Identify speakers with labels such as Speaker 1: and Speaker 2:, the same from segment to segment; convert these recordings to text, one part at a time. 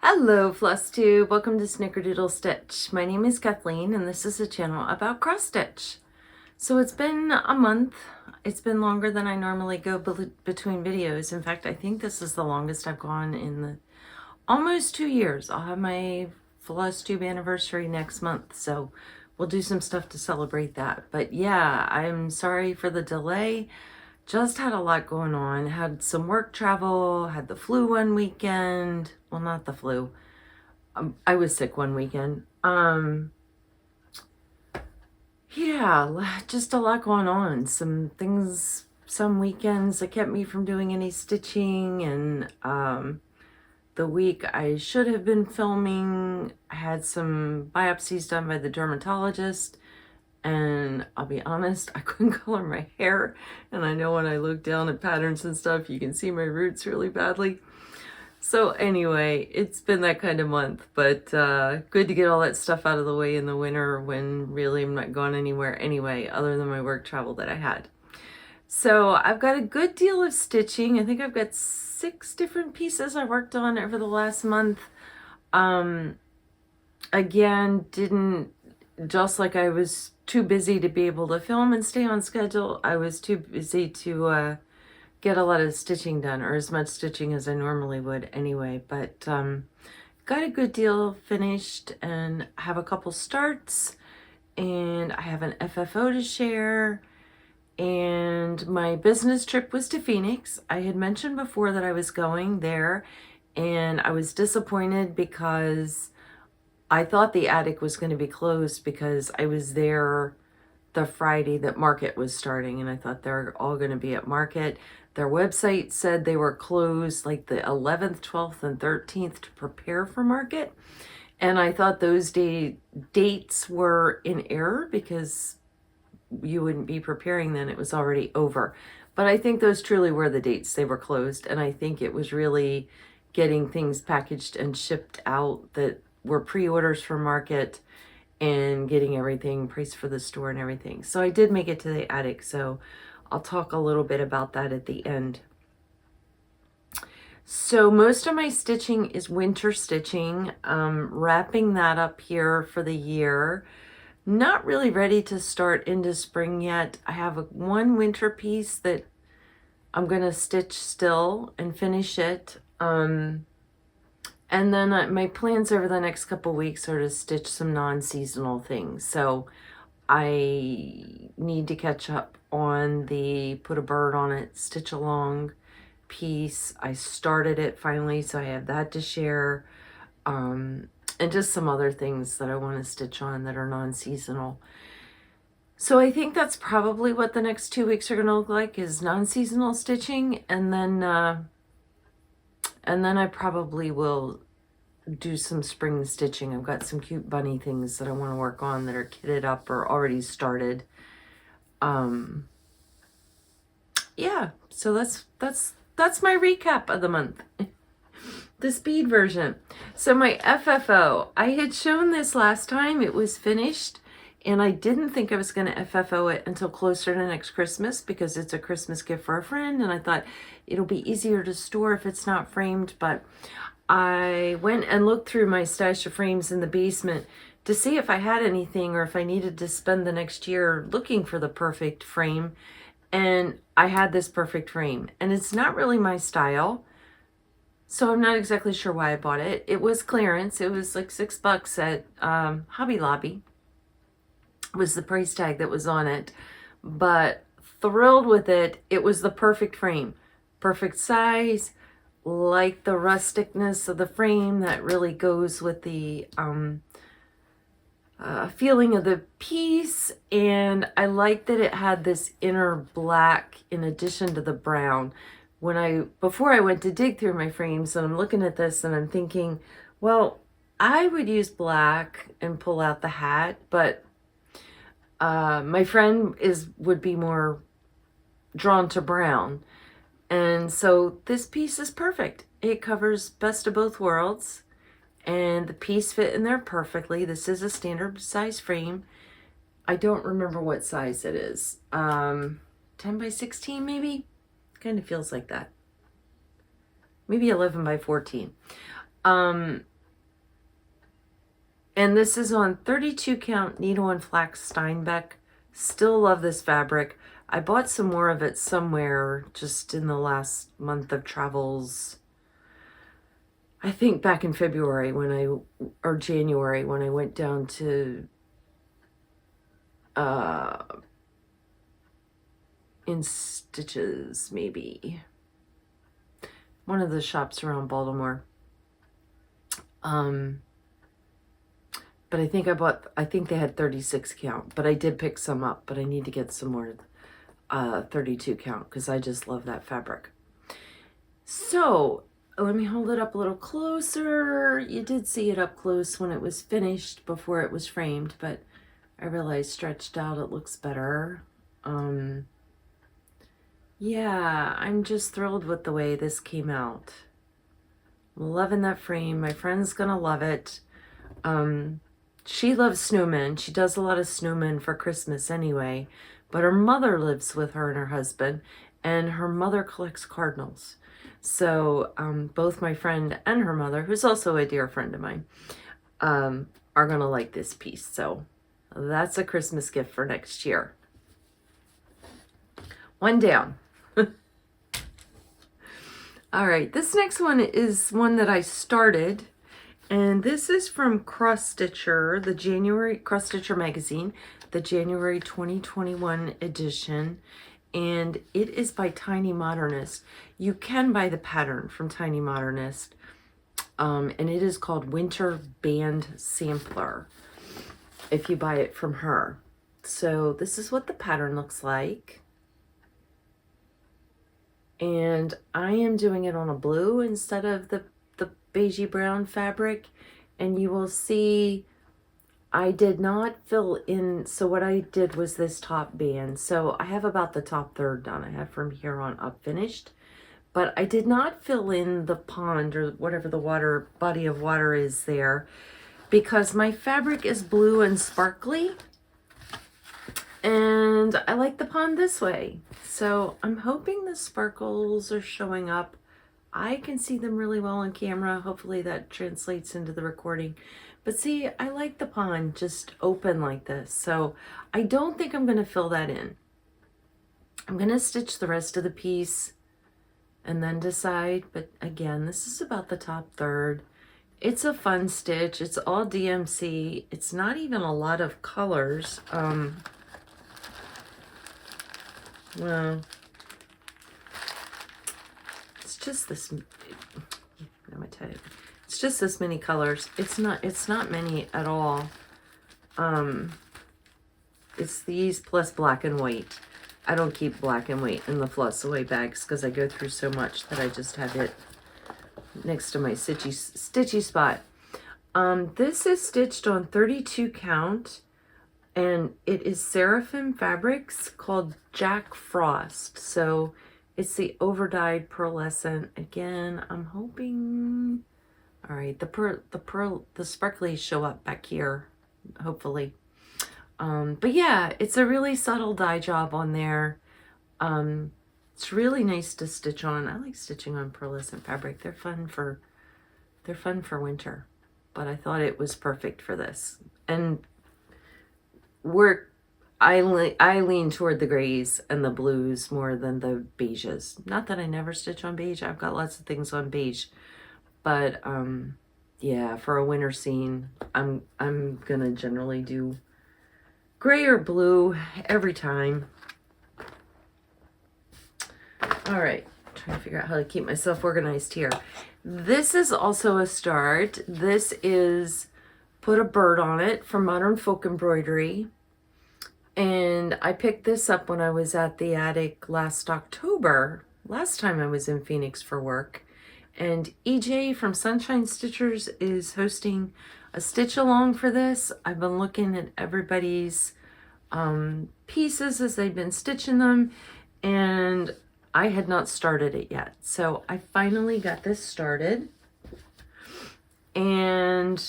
Speaker 1: Hello Flosstube, welcome to Snickerdoodle Stitch. My name is Kathleen and this is a channel about cross stitch. So it's been a month. It's been longer than I normally go between videos. In fact, I think this is the longest I've gone in the almost 2 years. I'll have my Flosstube anniversary next month, so we'll do some stuff to celebrate that. But yeah, I'm sorry for the delay. Just had a lot going on. Had some work travel, had the flu one weekend. Well, not the flu. I was sick one weekend. Yeah, just a lot going on. Some things, some weekends that kept me from doing any stitching, and the week I should have been filming, I had some biopsies done by the dermatologist. And I'll be honest, I couldn't color my hair. And I know when I look down at patterns and stuff, you can see my roots really badly. So anyway, it's been that kind of month, but good to get all that stuff out of the way in the winter when really I'm not going anywhere anyway, other than my work travel that I had. So I've got a good deal of stitching. I think I've got 6 different pieces I worked on over the last month. Again, just like I was too busy to be able to film and stay on schedule, I was too busy to get a lot of stitching done, or as much stitching as I normally would anyway. But got a good deal finished and have a couple starts, and I have an FFO to share. And my business trip was to Phoenix. I had mentioned before that I was going there, and I was disappointed because I thought the attic was going to be closed because I was there the Friday that market was starting, and I thought they're all going to be at market. Their website said they were closed like the 11th, 12th, and 13th to prepare for market. And I thought those dates were in error because you wouldn't be preparing then. It was already over. But I think those truly were the dates they were closed. And I think it was really getting things packaged and shipped out that were pre-orders for market and getting everything priced for the store and everything. So I did make it to the attic, so I'll talk a little bit about that at the end. So most of my stitching is winter stitching, wrapping that up here for the year. Not really ready to start into spring yet. I have one winter piece that I'm gonna stitch still and finish it. And then my plans over the next couple weeks are to stitch some non-seasonal things. So I need to catch up on the put a bird on it, stitch along piece. I started it finally, so I have that to share. And just some other things that I want to stitch on that are non-seasonal. So I think that's probably what the next 2 weeks are going to look like, is non-seasonal stitching, and then I probably will do some spring stitching. I've got some cute bunny things that I want to work on that are kitted up or already started. Yeah, so that's my recap of the month. The speed version. So my FFO, I had shown this last time. It was finished, and I didn't think I was going to FFO it until closer to next Christmas because it's a Christmas gift for a friend, and I thought it'll be easier to store if it's not framed. But I went and looked through my stash of frames in the basement to see if I had anything or if I needed to spend the next year looking for the perfect frame, and I had this perfect frame, and it's not really my style. So I'm not exactly sure why I bought it. It was clearance. It was like $6 at Hobby Lobby. Was the price tag that was on it. But thrilled with it. It was the perfect frame. Perfect size. Like the rusticness of the frame that really goes with the feeling of the piece. And I liked that it had this inner black in addition to the brown. Before I went to dig through my frames, and I'm looking at this and I'm thinking, well, I would use black and pull out the hat, but my friend would be more drawn to brown. And so this piece is perfect. It covers best of both worlds, and the piece fit in there perfectly. This is a standard size frame. I don't remember what size it is. 10 by 16 maybe? Kind of feels like that. Maybe 11 by 14. And this is on 32 count needle and flax Steinbeck. Still love this fabric. I bought some more of it somewhere just in the last month of travels. I think back in February or January when I went down to in Stitches, maybe. One of the shops around Baltimore. But I think they had 36 count, but I did pick some up, but I need to get some more 32 count because I just love that fabric. So let me hold it up a little closer. You did see it up close when it was finished before it was framed, but I realized stretched out it looks better. Yeah, I'm just thrilled with the way this came out. I'm loving that frame. My friend's gonna love it. She loves snowmen. She does a lot of snowmen for Christmas anyway, but her mother lives with her and her husband, and her mother collects cardinals. So both my friend and her mother, who's also a dear friend of mine, are gonna like this piece. So that's a Christmas gift for next year. One down. All right, this next one is one that I started, and this is from Cross Stitcher, Cross Stitcher magazine, the January 2021 edition, and it is by Tiny Modernist. You can buy the pattern from Tiny Modernist, and it is called Winter Band Sampler if you buy it from her. So this is what the pattern looks like. And I am doing it on a blue instead of the beigey brown fabric. And you will see I did not fill in. So what I did was this top band. So I have about the top third done. I have from here on up finished. But I did not fill in the pond or whatever the body of water is there, because my fabric is blue and sparkly. And I like the pond this way. So I'm hoping the sparkles are showing up. I can see them really well on camera. Hopefully that translates into the recording. But see, I like the pond just open like this. So I don't think I'm going to fill that in. I'm going to stitch the rest of the piece and then decide. But again, this is about the top third. It's a fun stitch. It's all DMC. It's not even a lot of colors. Well, it's just this. I'm gonna tell you, it's just this many colors. It's not many at all. It's these plus black and white. I don't keep black and white in the Flosstube bags because I go through so much that I just have it next to my stitchy spot. This is stitched on 32 count. And it is Seraphim Fabrics called Jack Frost. So it's the overdyed pearlescent. Again, I'm hoping, all right, the sparklies show up back here, hopefully. But yeah, it's a really subtle dye job on there. It's really nice to stitch on. I like stitching on pearlescent fabric. They're fun for winter, but I thought it was perfect for this. And I lean toward the grays and the blues more than the beiges. Not that I never stitch on beige. I've got lots of things on beige, but yeah, for a winter scene, I'm gonna generally do gray or blue every time. All right, trying to figure out how to keep myself organized here. This is also a start. This is Put a Bird on It from Modern Folk Embroidery. And I picked this up when I was at the attic last October, last time I was in Phoenix for work. And EJ from Sunshine Stitchers is hosting a stitch along for this. I've been looking at everybody's pieces as they've been stitching them, and I had not started it yet. So I finally got this started. And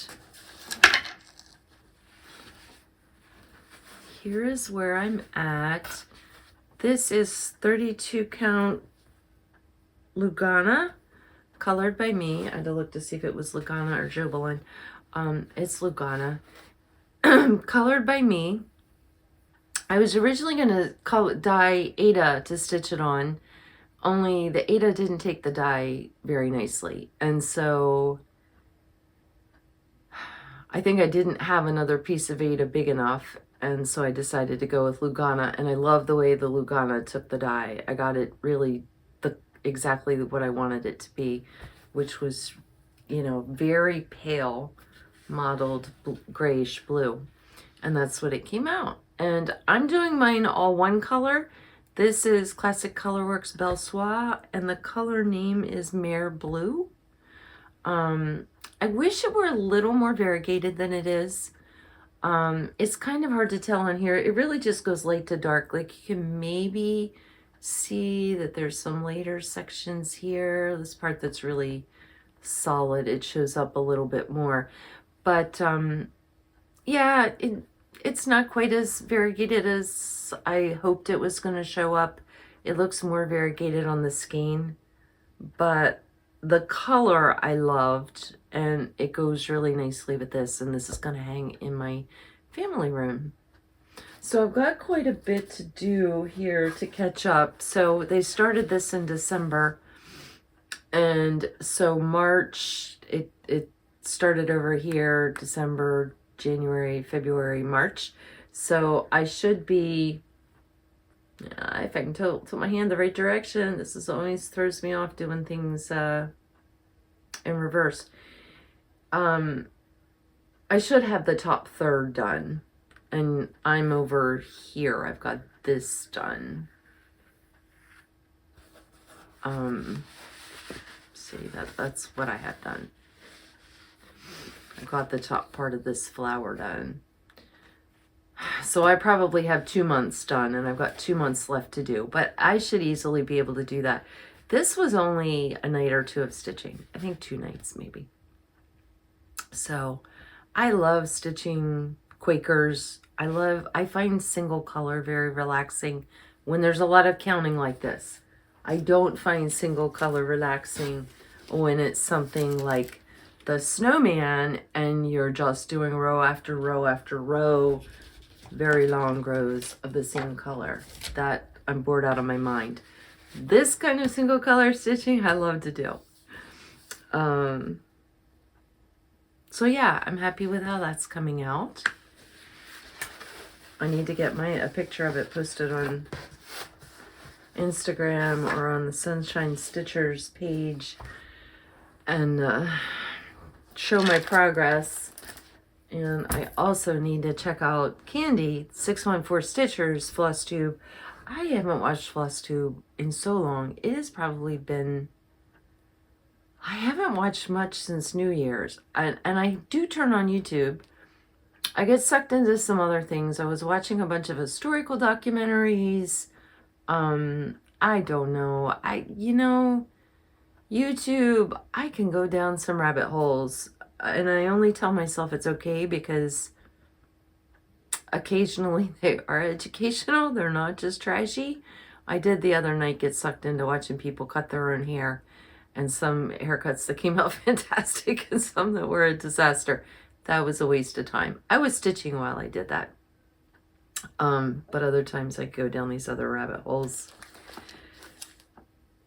Speaker 1: here is where I'm at. This is 32 count Lugana Colored by me. I had to look to see if it was Lugana or Jubilant. It's Lugana. Colored by me. I was originally going to dye Ada to stitch it on, only the Ada didn't take the dye very nicely. And so I think I didn't have another piece of Ada big enough. And so I decided to go with Lugana. And I love the way the Lugana took the dye. I got it really exactly what I wanted it to be, which was, you know, very pale mottled grayish blue. And that's what it came out. And I'm doing mine all one color. This is Classic Colorworks Belle Soie, and the color name is Mare Blue. I wish it were a little more variegated than it is. It's kind of hard to tell on here. It really just goes light to dark. Like you can maybe see that there's some later sections here. This part that's really solid, it shows up a little bit more. But yeah, it's not quite as variegated as I hoped it was going to show up. It looks more variegated on the skein, but the color I loved, and it goes really nicely with this, and this is going to hang in my family room. So I've got quite a bit to do here to catch up. So they started this in December, and so March, it started over here, December, January, February, March. So I should be, if I can tilt my hand the right direction. This is always throws me off doing things in reverse. I should have the top third done, and I'm over here. I've got this done. See, that's what I had done. I got the top part of this flower done. So I probably have 2 months done, and I've got 2 months left to do, but I should easily be able to do that. This was only a night or two of stitching. I think 2 nights maybe. So I love stitching Quakers. I find single color very relaxing when there's a lot of counting like this. I don't find single color relaxing when it's something like the snowman and you're just doing row after row after row, very long rows of the same color. That I'm bored out of my mind. This kind of single color stitching I love to do. So yeah, I'm happy with how that's coming out. I need to get a picture of it posted on Instagram or on the Sunshine Stitchers page and show my progress. And I also need to check out Candy 614 Stitchers Flosstube. I haven't watched Flosstube in so long. It has probably been, I haven't watched much since New Year's. And I do turn on YouTube. I get sucked into some other things. I was watching a bunch of historical documentaries. I don't know. YouTube, I can go down some rabbit holes. And I only tell myself it's okay because occasionally they are educational. They're not just trashy. I did the other night get sucked into watching people cut their own hair, and some haircuts that came out fantastic and some that were a disaster. That was a waste of time. I was stitching while I did that. But other times I go down these other rabbit holes.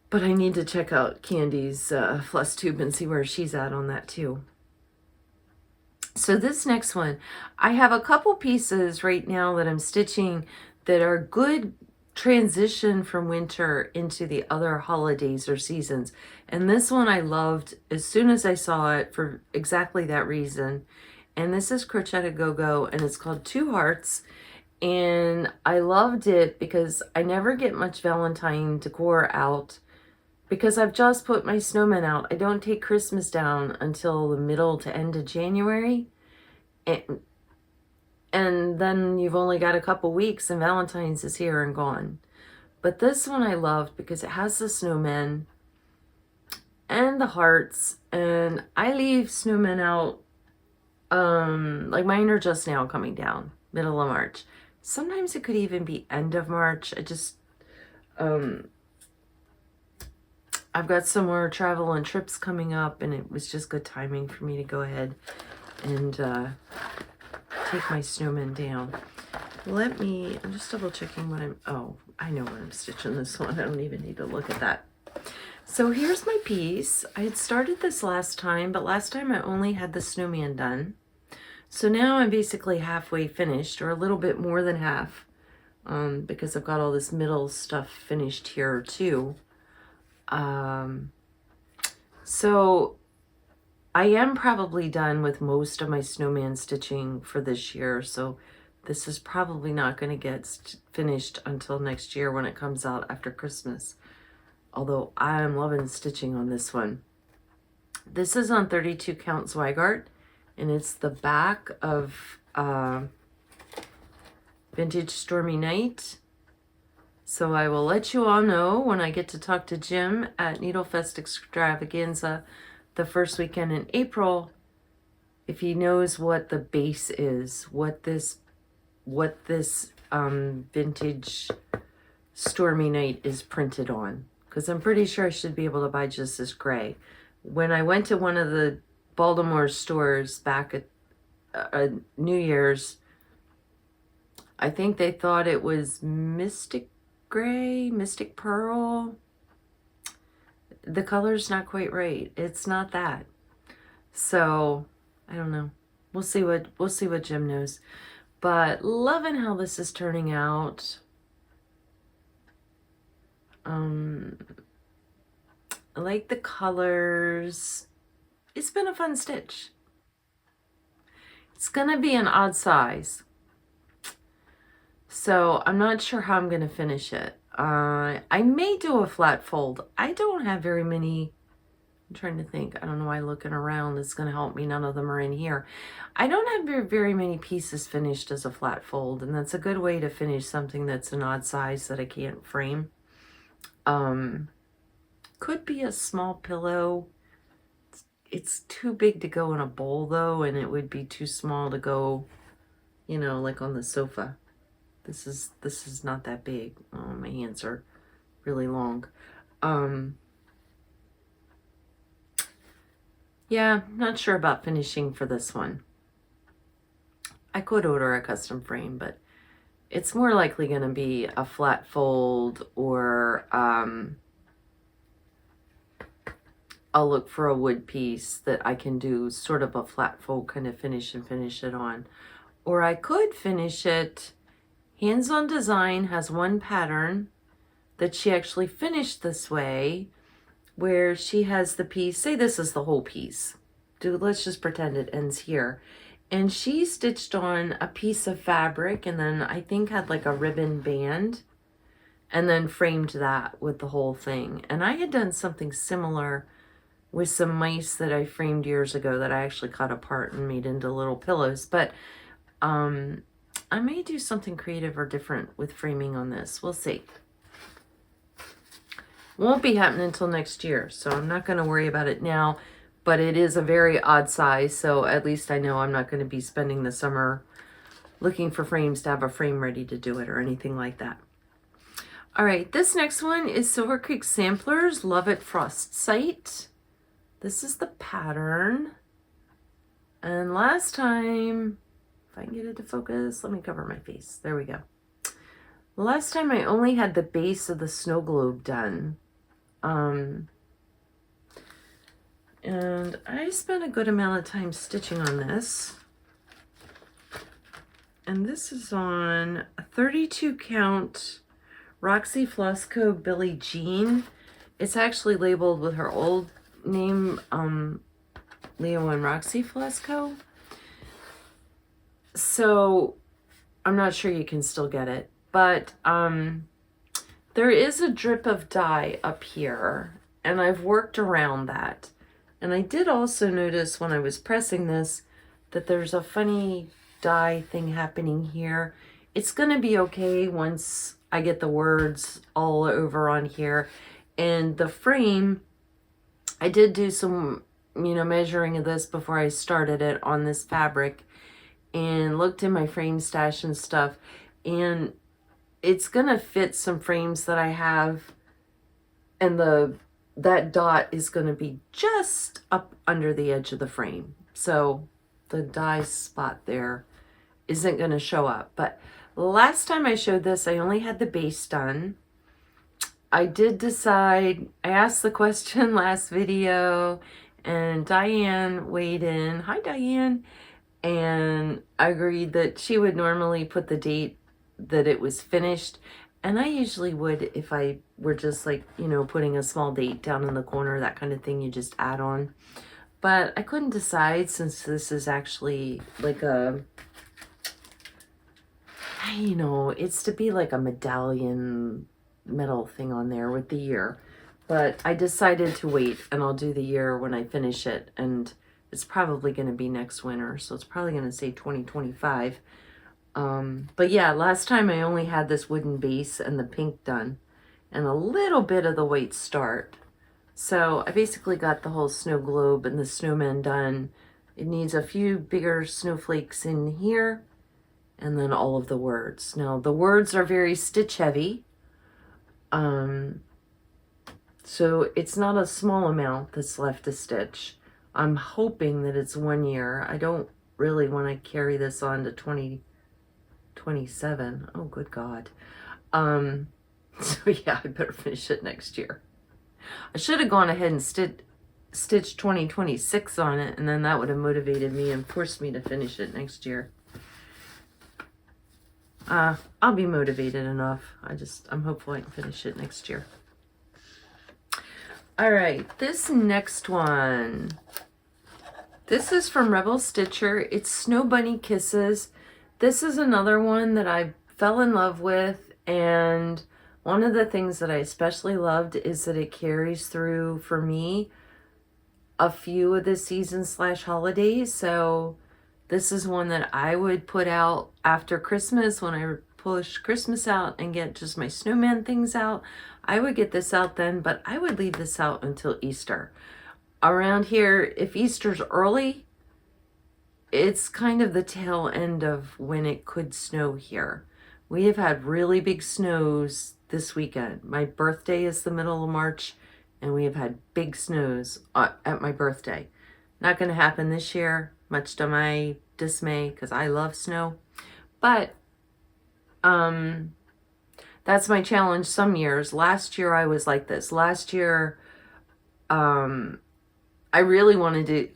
Speaker 1: But I need to check out Candy's Flosstube and see where she's at on that too. So this next one, I have a couple pieces right now that I'm stitching that are good transition from winter into the other holidays or seasons. And this one I loved as soon as I saw it for exactly that reason. And this is Crocette Gogo, and it's called Two Hearts. And I loved it because I never get much Valentine decor out because I've just put my snowman out. I don't take Christmas down until the middle to end of January. And then you've only got a couple weeks and Valentine's is here and gone. But this one I loved because it has the snowmen and the hearts. And I leave snowmen out, like mine are just now coming down, middle of March. Sometimes it could even be end of March. I just, I've got some more travel and trips coming up, and it was just good timing for me to go ahead and take my snowman down. I'm just double checking what I know what I'm stitching this one. I don't even need to look at that. So here's my piece. I had started this last time, but last time I only had the snowman done. So now I'm basically halfway finished, or a little bit more than half, because I've got all this middle stuff finished here too. So I am probably done with most of my snowman stitching for this year, so this is probably not going to get finished until next year when it comes out after Christmas. Although I'm loving stitching on this one. This is on 32 count Zweigart, and it's the back of Vintage Stormy Night. So I will let you all know when I get to talk to Jim at Needlefest Extravaganza the first weekend in April, if he knows what the base is, what this Vintage Stormy Night is printed on. Because I'm pretty sure I should be able to buy just this gray. When I went to one of the Baltimore stores back at New Year's, I think they thought it was Mystic Gray, Mystic Pearl. The color's not quite right. It's not that. So, I don't know. We'll see what Jim knows. But loving how this is turning out. I like the colors. It's been a fun stitch. It's gonna be an odd size, so I'm not sure how I'm gonna finish it. I may do a flat fold. I don't have very many. I'm trying to think. I don't know why looking around is gonna help me. None of them are in here. I don't have very many pieces finished as a flat fold, and that's a good way to finish something that's an odd size that I can't frame. Could be a small pillow. It's too big to go in a bowl though, and it would be too small to go, you know, like on the sofa. This is not that big. Oh, my hands are really long. Yeah, not sure about finishing for this one. I could order a custom frame, but it's more likely going to be a flat fold, or I'll look for a wood piece that I can do sort of a flat fold kind of finish and finish it on. Or I could finish it. Hands On Design has one pattern that she actually finished this way, where she has the piece, say this is the whole piece. Let's just pretend it ends here. And she stitched on a piece of fabric and then I think had like a ribbon band and then framed that with the whole thing. And I had done something similar with some mice that I framed years ago that I actually cut apart and made into little pillows. But I may do something creative or different with framing on this. We'll see. Won't be happening until next year, so I'm not going to worry about it now. But it is a very odd size, so at least I know I'm not going to be spending the summer looking for frames to have a frame ready to do it or anything like that. All right, this next one is Silver Creek Samplers Love at Frost Sight. This is the pattern. And last time, if I can get it to focus, let me cover my face. There we go. Last time I only had the base of the snow globe done. And I spent a good amount of time stitching on this. And this is on a 32 count Roxy Flosstube Billie Jean. It's actually labeled with her old name, Leo and Roxy Flosstube. So I'm not sure you can still get it, but there is a drip of dye up here, and I've worked around that. And I did also notice when I was pressing this that there's a funny dye thing happening here. It's going to be okay once I get the words all over on here. And the frame, I did do some, measuring of this before I started it on this fabric and looked in my frame stash and stuff. And it's going to fit some frames that I have, and the that dot is going to be just up under the edge of the frame. So the die spot there isn't going to show up. But last time I showed this, I only had the base done. I did decide, I asked the question last video, and Diane weighed in. Hi, Diane. And agreed that she would normally put the date that it was finished. And I usually would if I were just like, you know, putting a small date down in the corner, that kind of thing you just add on. But I couldn't decide since this is actually like a, you know, it's to be like a medallion metal thing on there with the year. But I decided to wait, and I'll do the year when I finish it. And it's probably going to be next winter, so it's probably going to say 2025. But yeah, last time I only had this wooden base and the pink done and a little bit of the white start. So I basically got the whole snow globe and the snowman done. It needs a few bigger snowflakes in here and then all of the words. Now the words are very stitch heavy. So it's not a small amount that's left to stitch. I'm hoping that it's 1 year. I don't really want to carry this on to 2027. Oh, good God. So yeah, I better finish it next year. I should have gone ahead and stitched 2026 on it, and then that would have motivated me and forced me to finish it next year. I'll be motivated enough. I'm hopeful I can finish it next year. All right, this next one. This is from Rebel Stitcher. It's Snow Bunny Kisses. This is another one that I fell in love with, and one of the things that I especially loved is that it carries through, for me, a few of the season/holidays. So this is one that I would put out after Christmas when I push Christmas out and get just my snowman things out. I would get this out then, but I would leave this out until Easter. Around here, if Easter's early, it's kind of the tail end of when it could snow here. We have had really big snows this weekend. My birthday is the middle of March, and we have had big snows at my birthday. Not going to happen this year, much to my dismay, because I love snow. But that's my challenge some years. Last year I was like this. Last year I really wanted to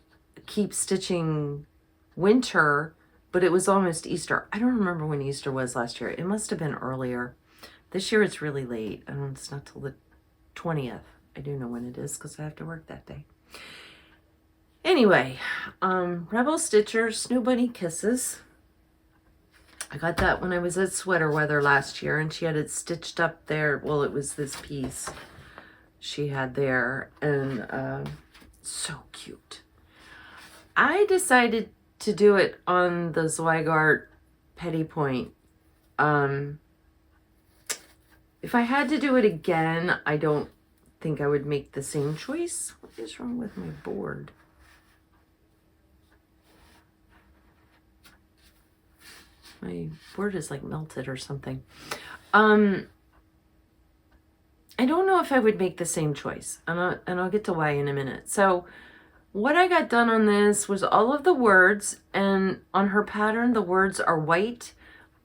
Speaker 1: keep stitching winter, but it was almost Easter. I don't remember when Easter was last year. It must have been earlier. This year it's really late. It's not till the 20th. I do know when it is because I have to work that day. Anyway, Rebel Stitcher Snow Bunny Kisses. I got that when I was at Sweater Weather last year, and she had it stitched up there. Well, it was this piece she had there, and so cute. I decided to do it on the Zweigart Petty Point. If I had to do it again, I don't think I would make the same choice. What is wrong with my board? My board is like melted or something. I don't know if I would make the same choice, and I'll get to why in a minute. So what I got done on this was all of the words, and on her pattern the words are white.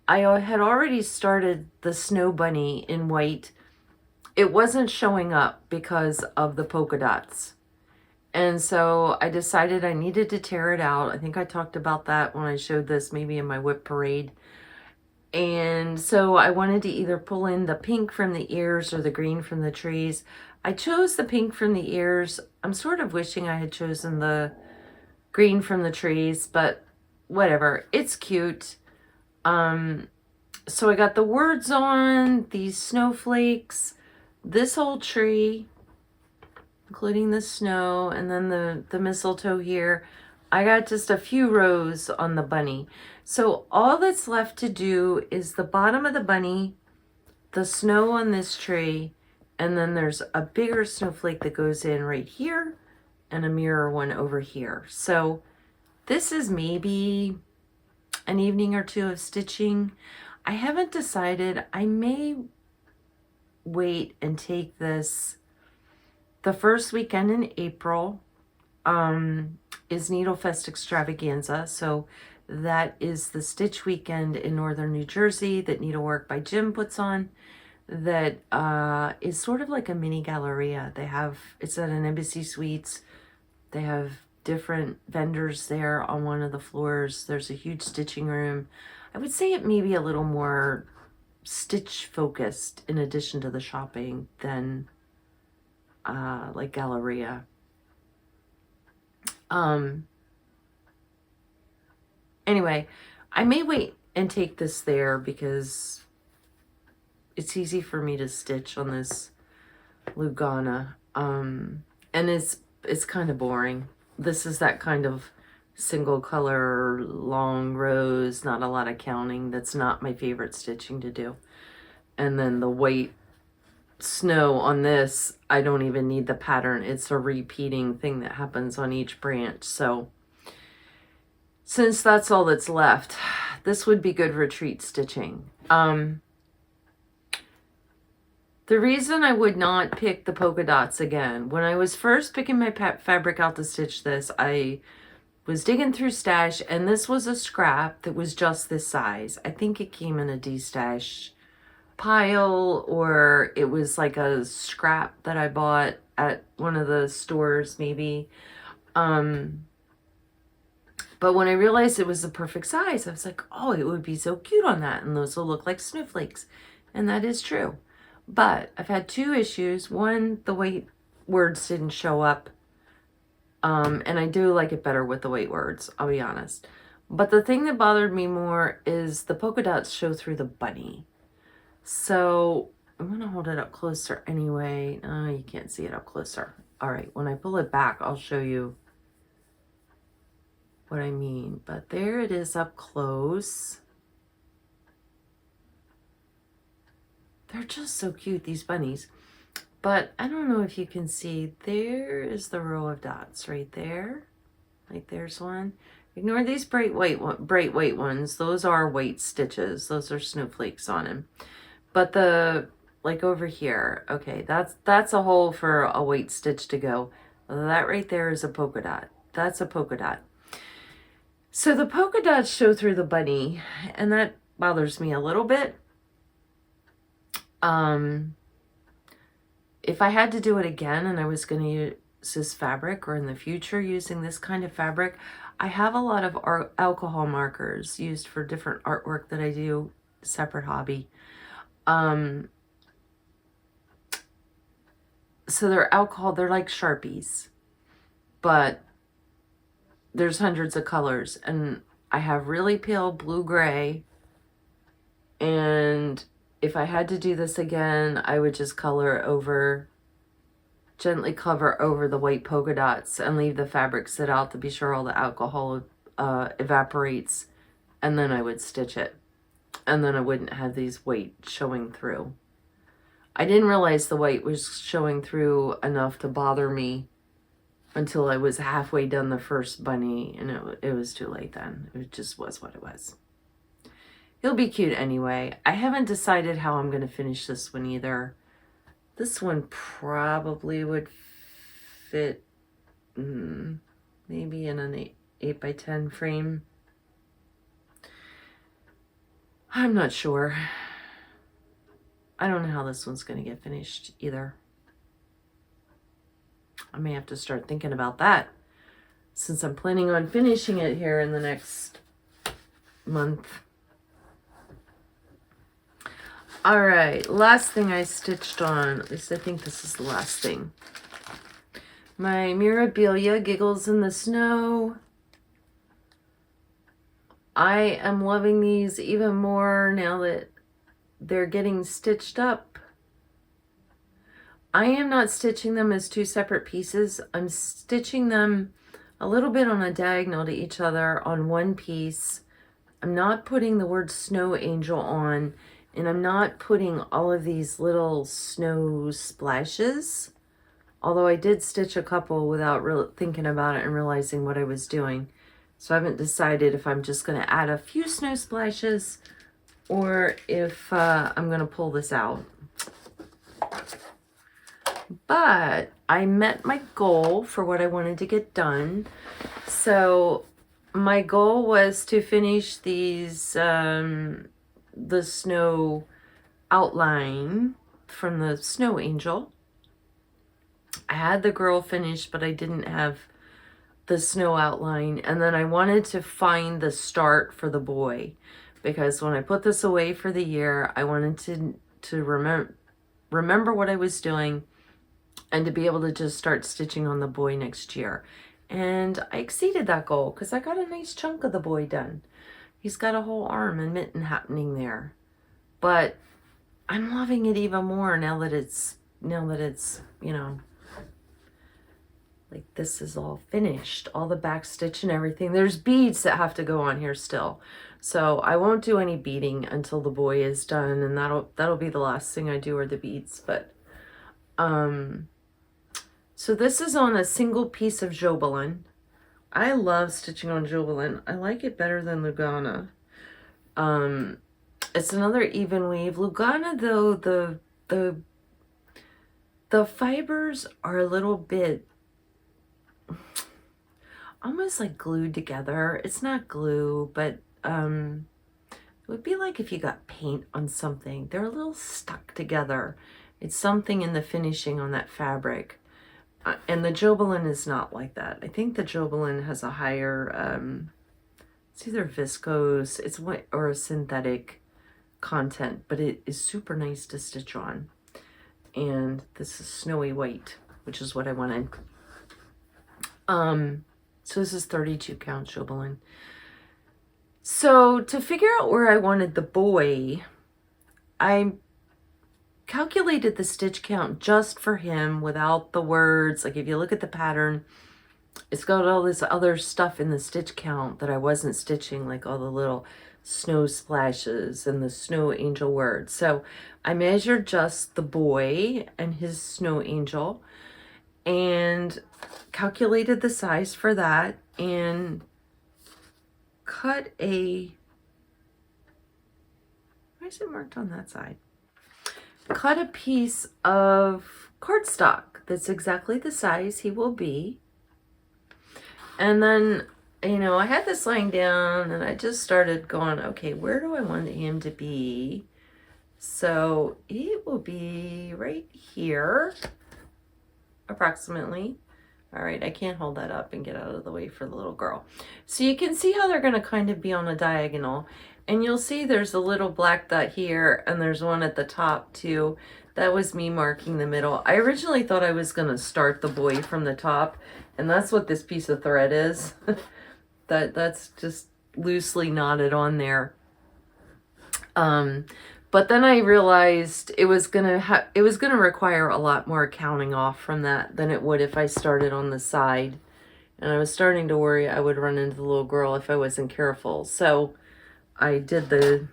Speaker 1: I had already started the snow bunny in white. It wasn't showing up because of the polka dots. And so I decided I needed to tear it out. I think I talked about that when I showed this, maybe in my whip parade. And so I wanted to either pull in the pink from the ears or the green from the trees. I chose the pink from the ears. I'm sort of wishing I had chosen the green from the trees, but whatever. It's cute. So I got the words on, these snowflakes, this whole tree, including the snow, and then the mistletoe here. I got just a few rows on the bunny. So all that's left to do is the bottom of the bunny, the snow on this tree, and then there's a bigger snowflake that goes in right here and a mirror one over here. So this is maybe an evening or two of stitching. I haven't decided. I may wait and take this The first weekend in April is Needle Fest Extravaganza. So that is the stitch weekend in northern New Jersey that Needlework by Jim puts on. That is sort of like a mini galleria. It's at an Embassy Suites. They have different vendors there on one of the floors. There's a huge stitching room. I would say it may be a little more stitch focused in addition to the shopping than like Galleria. Anyway, I may wait and take this there because it's easy for me to stitch on this Lugana. And it's kind of boring. This is that kind of single color, long rows, not a lot of counting. That's not my favorite stitching to do. And then the white snow on this, I don't even need the pattern. It's a repeating thing that happens on each branch. So since that's all that's left, this would be good retreat stitching. The reason I would not pick the polka dots again, when I was first picking my fabric out to stitch this, I was digging through stash, and this was a scrap that was just this size. I think it came in a D-stash pile, or it was like a scrap that I bought at one of the stores maybe. But when I realized it was the perfect size, I was like, oh, it would be so cute on that, and those will look like snowflakes. And that is true. But I've had two issues. One, the white words didn't show up. And I do like it better with the white words, I'll be honest. But the thing that bothered me more is the polka dots show through the bunny. So I'm going to hold it up closer anyway. You can't see it up closer. All right, when I pull it back, I'll show you what I mean. But there it is up close. They're just so cute, these bunnies. But I don't know if you can see, there is the row of dots right there. Like there's one. Ignore these bright white ones. Those are white stitches. Those are snowflakes on them. But like over here, okay, that's a hole for a white stitch to go. That right there is a polka dot. That's a polka dot. So the polka dots show through the bunny, and that bothers me a little bit. If I had to do it again and I was going to use this fabric, or in the future using this kind of fabric, I have a lot of alcohol markers used for different artwork that I do, separate hobby. So they're alcohol, they're like Sharpies, but there's hundreds of colors, and I have really pale blue-gray, and if I had to do this again, I would just gently cover over the white polka dots and leave the fabric sit out to be sure all the alcohol evaporates, and then I would stitch it. And then I wouldn't have these white showing through. I didn't realize the white was showing through enough to bother me until I was halfway done the first bunny, and it was too late then. It just was what it was. It'll be cute anyway. I haven't decided how I'm going to finish this one either. This one probably would fit maybe in an 8x10 frame. I'm not sure. I don't know how this one's going to get finished either. I may have to start thinking about that, since I'm planning on finishing it here in the next month. All right, last thing I stitched on, at least I think this is the last thing. My Mirabilia Giggles in the Snow. I am loving these even more now that they're getting stitched up. I am not stitching them as two separate pieces. I'm stitching them a little bit on a diagonal to each other on one piece. I'm not putting the word Snow Angel on, and I'm not putting all of these little snow splashes, although I did stitch a couple without really thinking about it and realizing what I was doing. So I haven't decided if I'm just going to add a few snow splashes or if I'm going to pull this out. But I met my goal for what I wanted to get done. So my goal was to finish these, the snow outline from the snow angel. I had the girl finished, but I didn't have the snow outline. And then I wanted to find the start for the boy, because when I put this away for the year, I wanted to remember what I was doing and to be able to just start stitching on the boy next year. And I exceeded that goal because I got a nice chunk of the boy done. He's got a whole arm and mitten happening there. But I'm loving it even more now that it's, you know, like this is all finished, all the back stitch and everything. There's beads that have to go on here still. So I won't do any beading until the boy is done, and that'll be the last thing I do are the beads. But so this is on a single piece of Jobelan. I love stitching on Jobelan. I like it better than Lugana. It's another even weave. Lugana, though, the fibers are a little bit almost like glued together. It's not glue, but it would be like if you got paint on something. They're a little stuck together. It's something in the finishing on that fabric. And the Jobelan is not like that. I think the Jobelan has a higher, it's either viscose, it's what, or a synthetic content, but it is super nice to stitch on. And this is snowy white, which is what I wanted. So this is 32 count Jobelan. So to figure out where I wanted the boy, I calculated the stitch count just for him without the words. Like if you look at the pattern, it's got all this other stuff in the stitch count that I wasn't stitching, like all the little snow splashes and the snow angel words. So I measured just the boy and his snow angel and calculated the size for that and cut a, why is it marked on that side? Cut a piece of cardstock that's exactly the size he will be. And then, you know, I had this lying down and I just started going, okay, where do I want him to be? So it will be right here, approximately. All right, I can't hold that up and get out of the way for the little girl. So you can see how they're going to kind of be on a diagonal. And you'll see there's a little black dot here, and there's one at the top too. That was me marking the middle. I originally thought I was going to start the boy from the top, and that's what this piece of thread is. That's just loosely knotted on there. But then I realized it was gonna require a lot more counting off from that than it would if I started on the side. And I was starting to worry I would run into the little girl if I wasn't careful. So I did the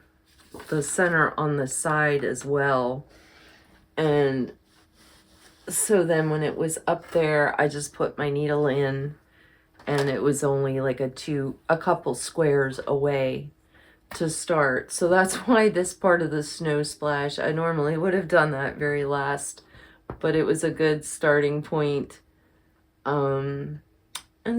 Speaker 1: center on the side as well. And so then when it was up there, I just put my needle in, and it was only like a couple squares away to start. So that's why this part of the snow splash, I normally would have done that very last, but it was a good starting point. And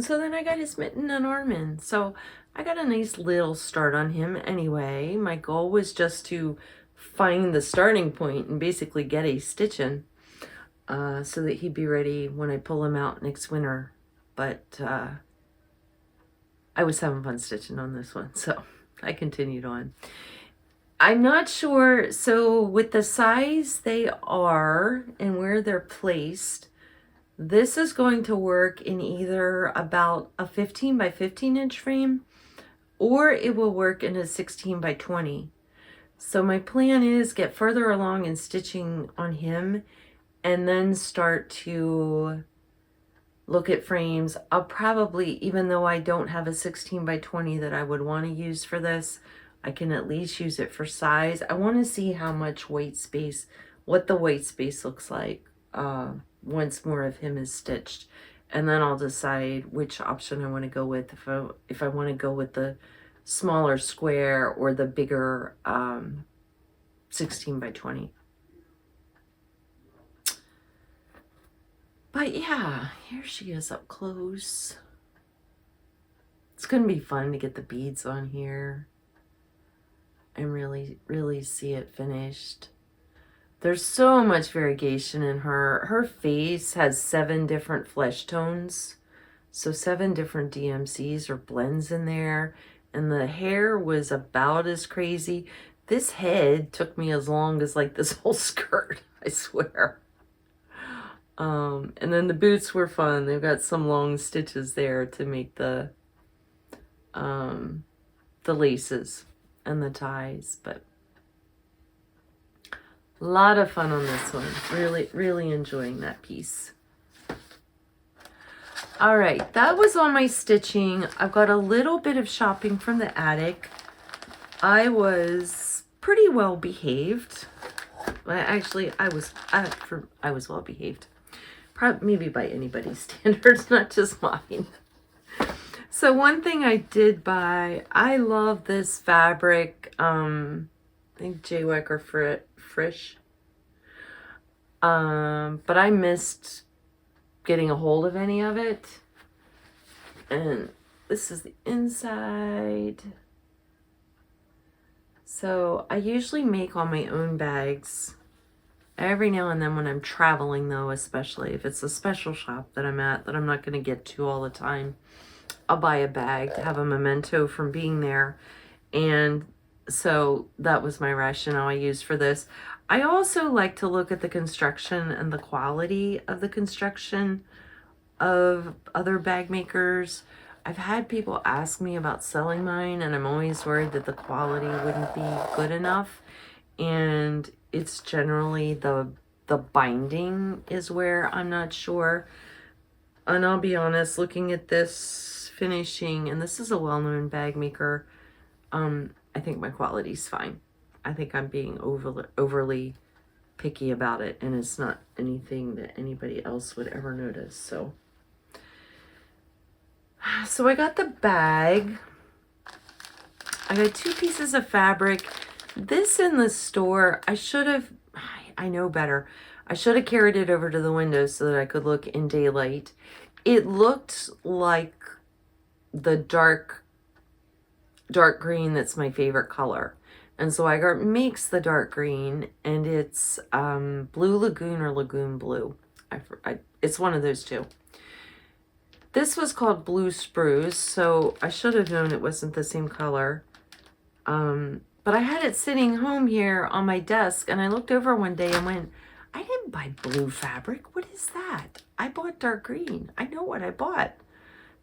Speaker 1: so then I got his mitten and arm in. So I got a nice little start on him anyway. My goal was just to find the starting point and basically get a stitch in, so that he'd be ready when I pull him out next winter. But I was having fun stitching on this one, so I continued on. I'm not sure, so with the size they are and where they're placed, this is going to work in either about a 15 by 15 inch frame, or it will work in a 16 by 20. So my plan is get further along in stitching on him and then start to look at frames. I'll probably, even though I don't have a 16 by 20 that I would want to use for this, I can at least use it for size. I want to see how much white space, what the white space looks like once more of him is stitched. And then I'll decide which option I want to go with, if I want to go with the smaller square or the bigger 16 by 20. But yeah, here she is up close. It's going to be fun to get the beads on here and really see it finished. There's so much variegation in her. Her face has 7 different flesh tones. So 7 different DMCs or blends in there. And the hair was about as crazy. This head took me as long as like this whole skirt, I swear. And then the boots were fun. They've got some long stitches there to make the laces and the ties, but a lot of fun on this one. Really enjoying that piece. All right, that was all my stitching. I've got a little bit of shopping from the attic. I was pretty well behaved. Well, actually, I was well behaved. Probably, maybe by anybody's standards, not just mine. So one thing I did buy, I love this fabric. I think Jaywick or Frisch. But I missed getting a hold of any of it. And this is the inside. So I usually make all my own bags. Every now and then when I'm traveling though, especially if it's a special shop that I'm at that I'm not going to get to all the time, I'll buy a bag to have a memento from being there. And so that was my rationale I used for this. I also like to look at the construction and the quality of the construction of other bag makers. I've had people ask me about selling mine, and I'm always worried that the quality wouldn't be good enough. And it's generally the binding is where I'm not sure. And I'll be honest, looking at this finishing, and this is a well-known bag maker, I think my quality's fine. I think I'm being overly picky about it, and it's not anything that anybody else would ever notice. So I got the bag. I got 2 pieces of fabric. This in the store, I know better. I should have carried it over to the window so that I could look in daylight. It looked like the dark green that's my favorite color. And so Igart makes the dark green, and it's Blue Lagoon or Lagoon Blue. It's one of those two. This was called Blue Spruce, so I should have known it wasn't the same color. But I had it sitting home here on my desk, and I looked over one day and went, I didn't buy blue fabric. What is that? I bought dark green. I know what I bought.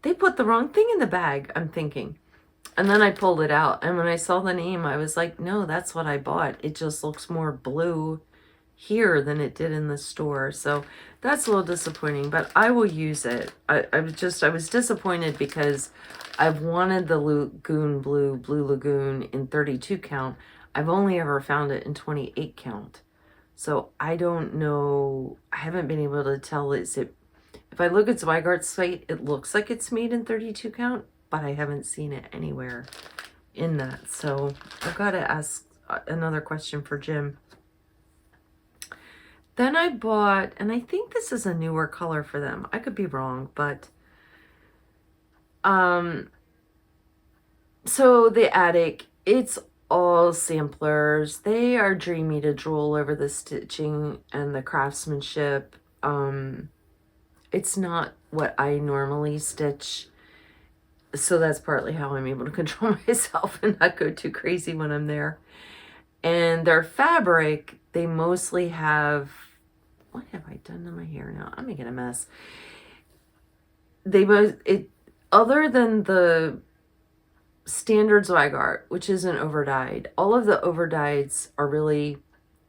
Speaker 1: They put the wrong thing in the bag, I'm thinking. And then I pulled it out, and when I saw the name, I was like, no, that's what I bought. It just looks more blue here than it did in the store. So that's a little disappointing, but I will use it. I was disappointed because I've wanted the Lagoon Blue Lagoon in 32 count. I've only ever found it in 28 count. So I don't know. I haven't been able to tell. If I look at Zweigart's site, it looks like it's made in 32 count, but I haven't seen it anywhere in that. So I've got to ask another question for Jim. Then I bought, and I think this is a newer color for them. I could be wrong, but so the attic, it's all samplers. They are dreamy to drool over the stitching and the craftsmanship. It's not what I normally stitch, so that's partly how I'm able to control myself and not go too crazy when I'm there. And their fabric, they mostly have, what have I done to my hair now? I'm making a mess. Other than the standard Zweigart, which isn't overdyed, all of the overdyeds are really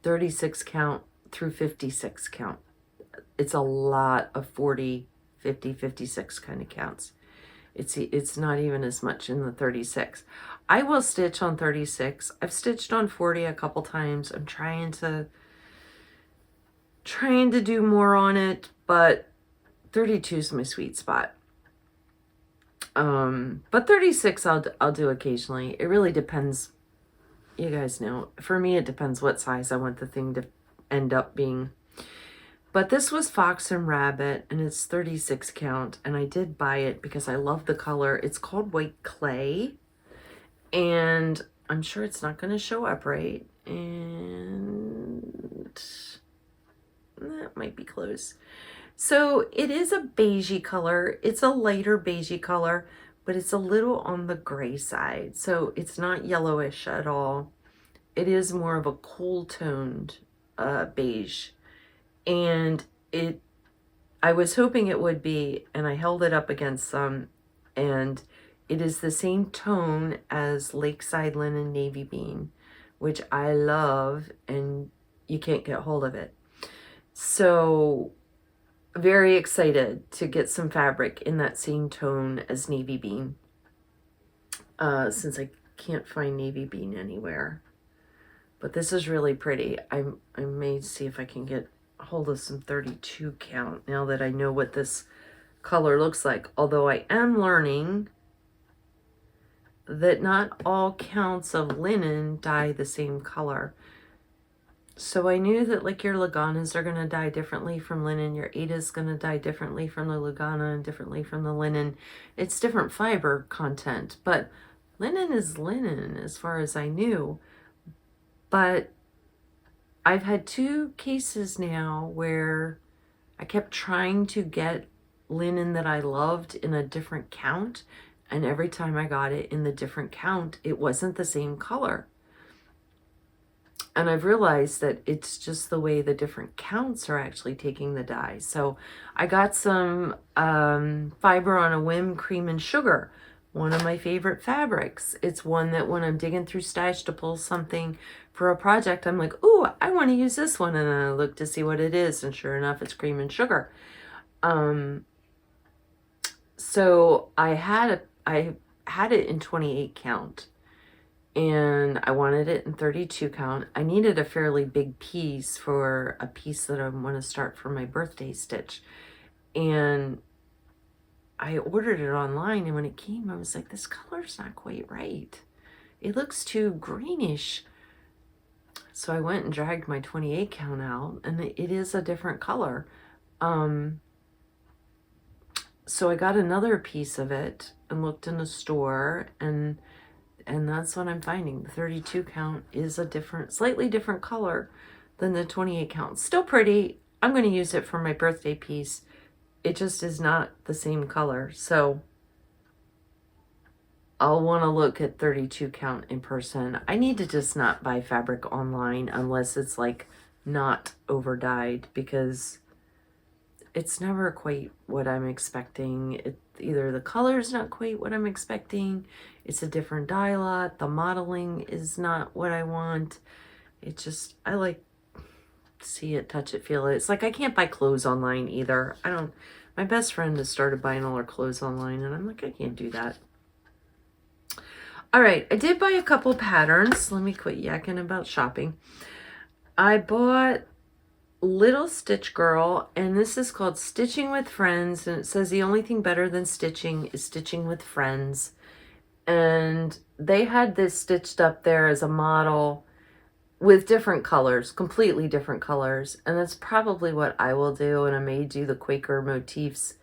Speaker 1: 36 count through 56 count. It's a lot of 40, 50, 56 kind of counts. It's not even as much in the 36. I will stitch on 36. I've stitched on 40 a couple times. I'm trying to do more on it, but 32 is my sweet spot. But 36 I'll do occasionally. It really depends. You guys know, for me it depends what size I want the thing to end up being. But this was Fox and Rabbit, and it's 36 count, and I did buy it because I love the color. It's called White Clay, and I'm sure it's not going to show up right, and that might be close. So it is a beigey color. It's a lighter beigey color, but it's a little on the gray side, so it's not yellowish at all. It is more of a cool toned beige. And I was hoping it would be, and I held it up against some, and it is the same tone as Lakeside Linen Navy Bean, which I love, and you can't get hold of it. So very excited to get some fabric in that same tone as Navy Bean, since I can't find Navy Bean anywhere. But this is really pretty. I may see if I can get hold of some 32 count now that I know what this color looks like, although I am learning that not all counts of linen dye the same color. So I knew that like your Laganas are going to dye differently from linen, your Ada's going to dye differently from the Lagana and differently from the linen. It's different fiber content, but linen is linen as far as I knew. But I've had 2 cases now where I kept trying to get linen that I loved in a different count, and every time I got it in the different count, it wasn't the same color. And I've realized that it's just the way the different counts are actually taking the dye. So I got some Fiber on a Whim Cream and Sugar, one of my favorite fabrics. It's one that when I'm digging through stash to pull something for a project, I'm like, ooh, I want to use this one. And then I look to see what it is. And sure enough, it's cream and sugar. So I had it in 28 count. And I wanted it in 32 count. I needed a fairly big piece for a piece that I want to start for my birthday stitch. And I ordered it online, and when it came, I was like, this color's not quite right. It looks too greenish. So I went and dragged my 28 count out, and it is a different color. So I got another piece of it and looked in the store, and that's what I'm finding. The 32 count is a slightly different color than the 28 count. Still pretty. I'm going to use it for my birthday piece. It just is not the same color. So I'll want to look at 32 count in person. I need to just not buy fabric online unless it's like not over dyed, because it's never quite what I'm expecting. Either the color's not quite what I'm expecting, it's a different dye lot, the modeling is not what I want. It just, I like see it, touch it, feel it. It's like I can't buy clothes online either. My best friend has started buying all her clothes online, and I'm like, I can't do that. All right, I did buy a couple patterns. Let me quit yakking about shopping. I bought Little Stitch Girl, and this is called Stitching with Friends, and it says the only thing better than stitching is stitching with friends. And they had this stitched up there as a model with different colors, completely different colors, and that's probably what I will do. And I may do the Quaker motifs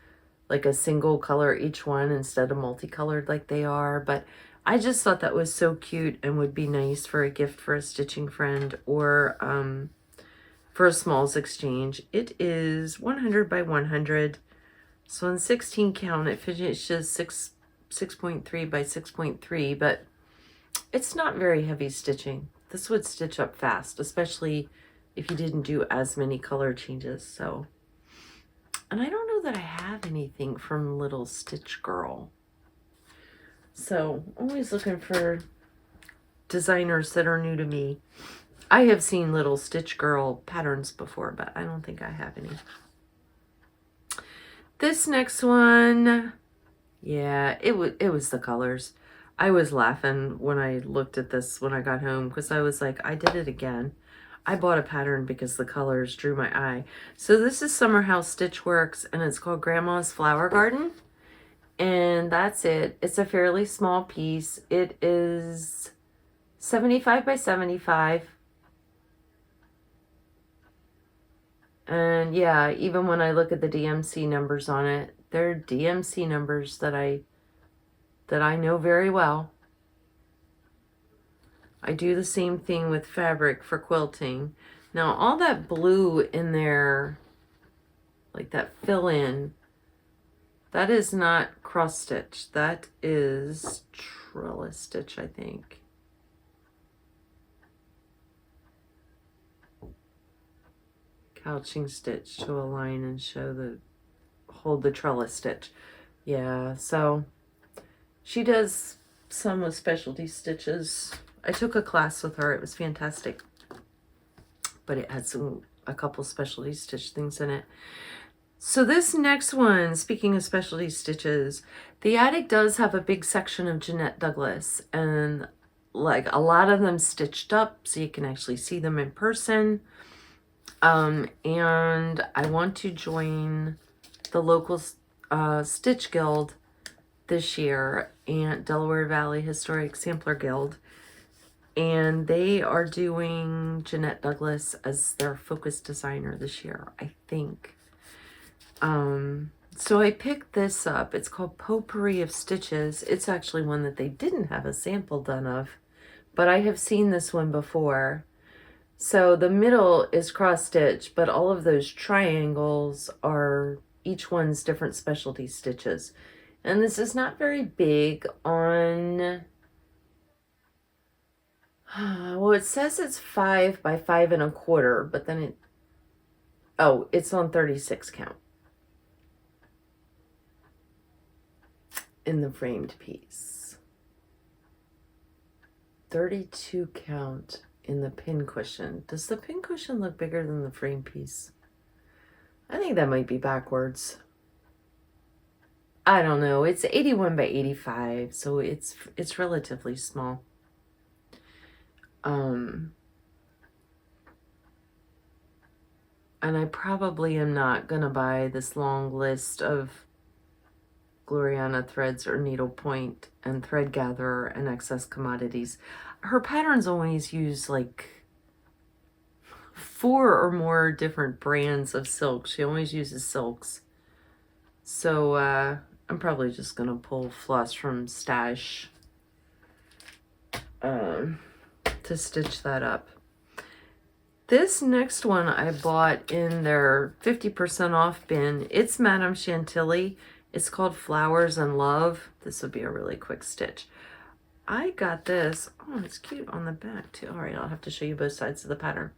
Speaker 1: like a single color each one instead of multicolored like they are. But I just thought that was so cute and would be nice for a gift for a stitching friend, or for a smalls exchange. It is 100 by 100, so in 16 count it finishes 6.3 by 6.3, but it's not very heavy stitching. This would stitch up fast, especially if you didn't do as many color changes. So, and I don't know that I have anything from Little Stitch Girl. So, always looking for designers that are new to me. I have seen Little Stitch Girl patterns before, but I don't think I have any. This next one, yeah, it was the colors. I was laughing when I looked at this when I got home, because I was like, I did it again. I bought a pattern because the colors drew my eye. So this is Summer House Stitchworks, and it's called Grandma's Flower Garden. And that's it. It's a fairly small piece. It is 75 by 75. And yeah, even when I look at the DMC numbers on it, they're DMC numbers that I know very well. I do the same thing with fabric for quilting. Now, all that blue in there, like that fill in, that is not cross stitch. That is trellis stitch, I think. Couching stitch to align and show the, hold the trellis stitch. Yeah, so she does some with specialty stitches. I took a class with her. It was fantastic. But it had a couple specialty stitch things in it. So this next one, speaking of specialty stitches, the attic does have a big section of Jeanette Douglas, and like a lot of them stitched up so you can actually see them in person. And I want to join the local Stitch Guild this year, and Delaware Valley Historic Sampler Guild. And they are doing Jeanette Douglas as their focus designer this year, I think. So I picked this up. It's called Potpourri of Stitches. It's actually one that they didn't have a sample done of, but I have seen this one before. So the middle is cross stitch, but all of those triangles are, each one's different specialty stitches. And this is not very big on, well, it says it's 5 by 5 1/4, but then it, oh, it's on 36 count in the framed piece. 32 count in the pin cushion. Does the pin cushion look bigger than the frame piece? I think that might be backwards. I don't know. It's 81 by 85, so it's relatively small. And I probably am not gonna buy this long list of Gloriana threads or needlepoint and thread gatherer and excess commodities. Her patterns always use like 4 or more different brands of silk. She always uses silks. So I'm probably just gonna pull floss from stash to stitch that up. This next one I bought in their 50% off bin. It's Madame Chantilly. It's called Flowers and Love. This would be a really quick stitch. I got this. Oh, it's cute on the back too. All right, I'll have to show you both sides of the pattern.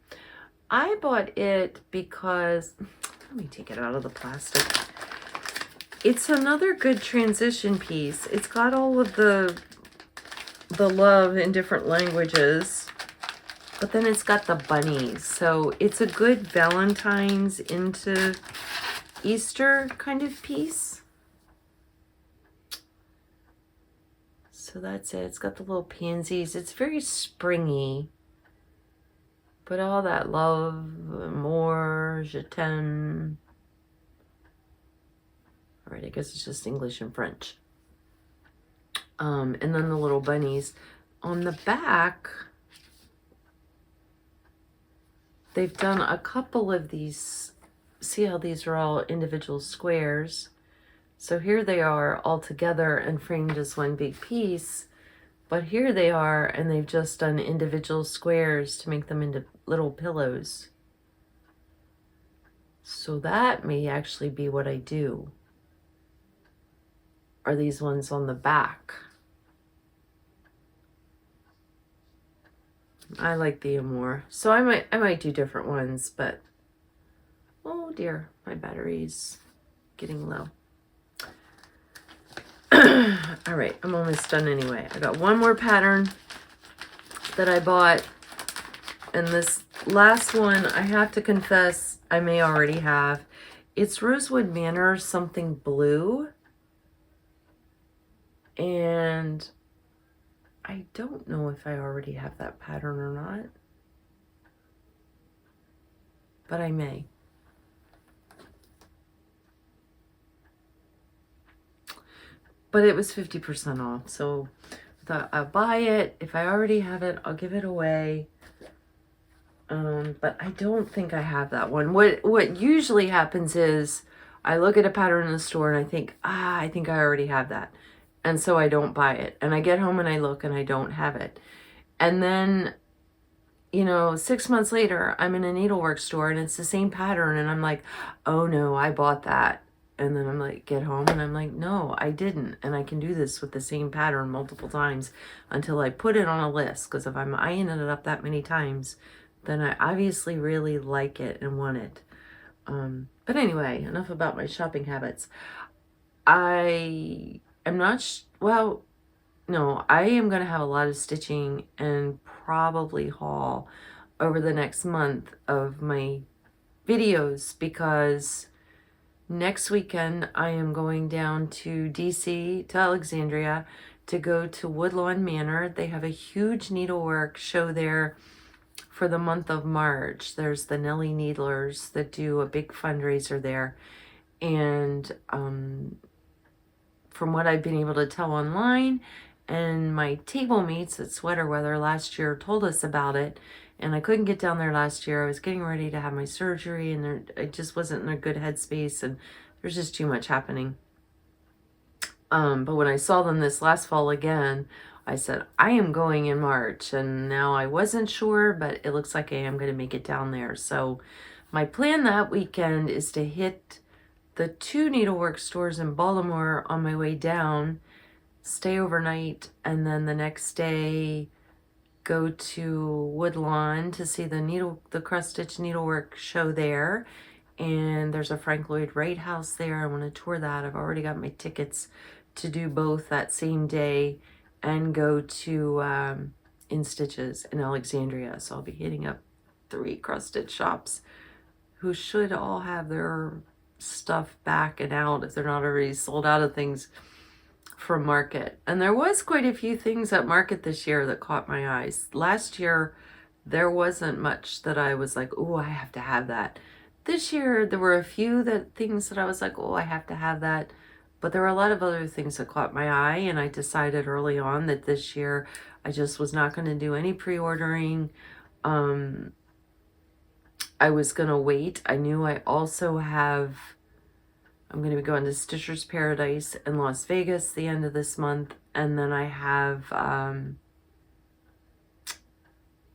Speaker 1: I bought it because, let me take it out of the plastic. It's another good transition piece. It's got all of the love in different languages, but then it's got the bunnies. So it's a good Valentine's into Easter kind of piece. So that's it. It's got the little pansies. It's very springy. But all that love, more, je t'aime. All right, I guess it's just English and French. And then the little bunnies. On the back, they've done a couple of these. See how these are all individual squares? So here they are all together and framed as one big piece. But here they are, and they've just done individual squares to make them into little pillows. So that may actually be what I do. Are these ones on the back? I like the more. So I might do different ones, but oh dear, my battery's getting low. All right, I'm almost done anyway. I got one more pattern that I bought, and this last one, I have to confess, I may already have. It's Rosewood Manor something blue, and I don't know if I already have that pattern or not, but I may. But it was 50% off, so I thought I'll buy it. If I already have it, I'll give it away. But I don't think I have that one. What usually happens is I look at a pattern in the store and I think, I think I already have that. And so I don't buy it. And I get home and I look and I don't have it. And then, you know, 6 months later, I'm in a needlework store and it's the same pattern. And I'm like, oh no, I bought that. And then I'm like, get home and I'm like, no, I didn't. And I can do this with the same pattern multiple times until I put it on a list. Because if I'm eyeing it up that many times, then I obviously really like it and want it. But anyway, enough about my shopping habits. I am not, well, no, I am going to have a lot of stitching and probably haul over the next month of my videos, because next weekend I am going down to DC, to Alexandria, to go to Woodlawn Manor. They have a huge needlework show there for the month of March. There's the Nellie Needlers that do a big fundraiser there. And from what I've been able to tell online, and my table mates at Sweater Weather last year told us about it, and I couldn't get down there last year. I was getting ready to have my surgery, and I just wasn't in a good headspace, and there's just too much happening. But when I saw them this last fall again, I said, I am going in March, and now I wasn't sure, but it looks like I am going to make it down there. So my plan that weekend is to hit the 2 needlework stores in Baltimore on my way down, stay overnight, and then the next day go to Woodlawn to see the cross stitch needlework show there. And there's a Frank Lloyd Wright house there. I want to tour that. I've already got my tickets to do both that same day, and go to In Stitches in Alexandria. So I'll be hitting up 3 cross stitch shops who should all have their stuff back and out if they're not already sold out of things from Market. And there was quite a few things at Market this year that caught my eyes. Last year there wasn't much that I was like, oh, I have to have that. This year there were a few things that I was like, oh, I have to have that. But there were a lot of other things that caught my eye, and I decided early on that this year I just was not going to do any pre-ordering. I was going to wait. I knew I'm going to be going to Stitcher's Paradise in Las Vegas the end of this month, and then I have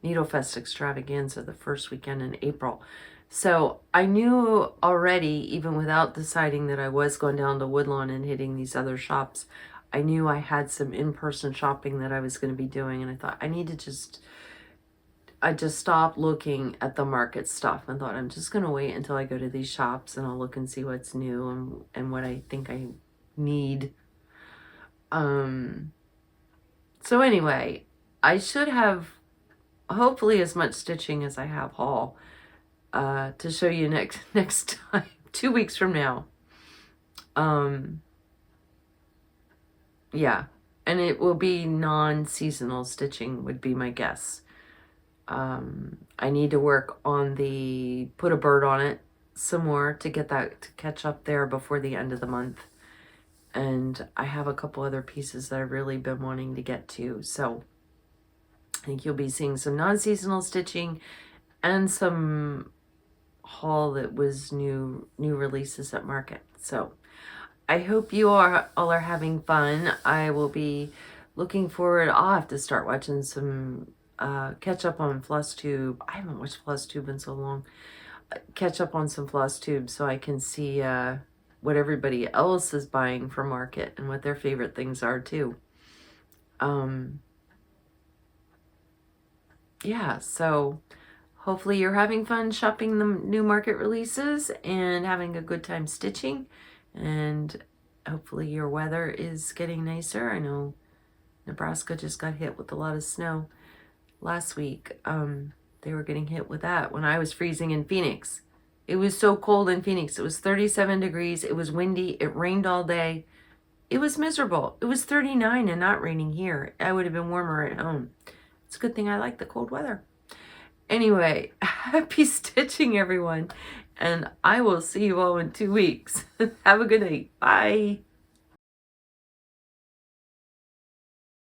Speaker 1: Needle Fest Extravaganza the first weekend in April. So I knew already, even without deciding that I was going down to Woodlawn and hitting these other shops, I knew I had some in-person shopping that I was going to be doing, and I thought I just stopped looking at the Market stuff and thought, I'm just going to wait until I go to these shops and I'll look and see what's new and what I think I need. So anyway, I should have hopefully as much stitching as I have haul to show you next time, 2 weeks from now. Yeah, and it will be non-seasonal stitching would be my guess. I need to work on put a bird on it some more to get that to catch up there before the end of the month. And I have a couple other pieces that I've really been wanting to get to. So I think you'll be seeing some non-seasonal stitching and some haul that was new releases at Market. So I hope you all are having fun. I will be looking forward. I'll have to start watching some catch up on Flosstube. I haven't watched Flosstube in so long. Catch up on some Flosstube so I can see what everybody else is buying for Market and what their favorite things are too. Yeah, so hopefully you're having fun shopping the new Market releases and having a good time stitching, and hopefully your weather is getting nicer. I know Nebraska just got hit with a lot of snow last week. They were getting hit with that when I was freezing in Phoenix. It was so cold in Phoenix. It was 37 degrees. It was windy. It rained all day. It was miserable. It was 39 and not raining here. I would have been warmer at home. It's a good thing I like the cold weather. Anyway, happy stitching, everyone. And I will see you all in 2 weeks. Have a good night. Bye.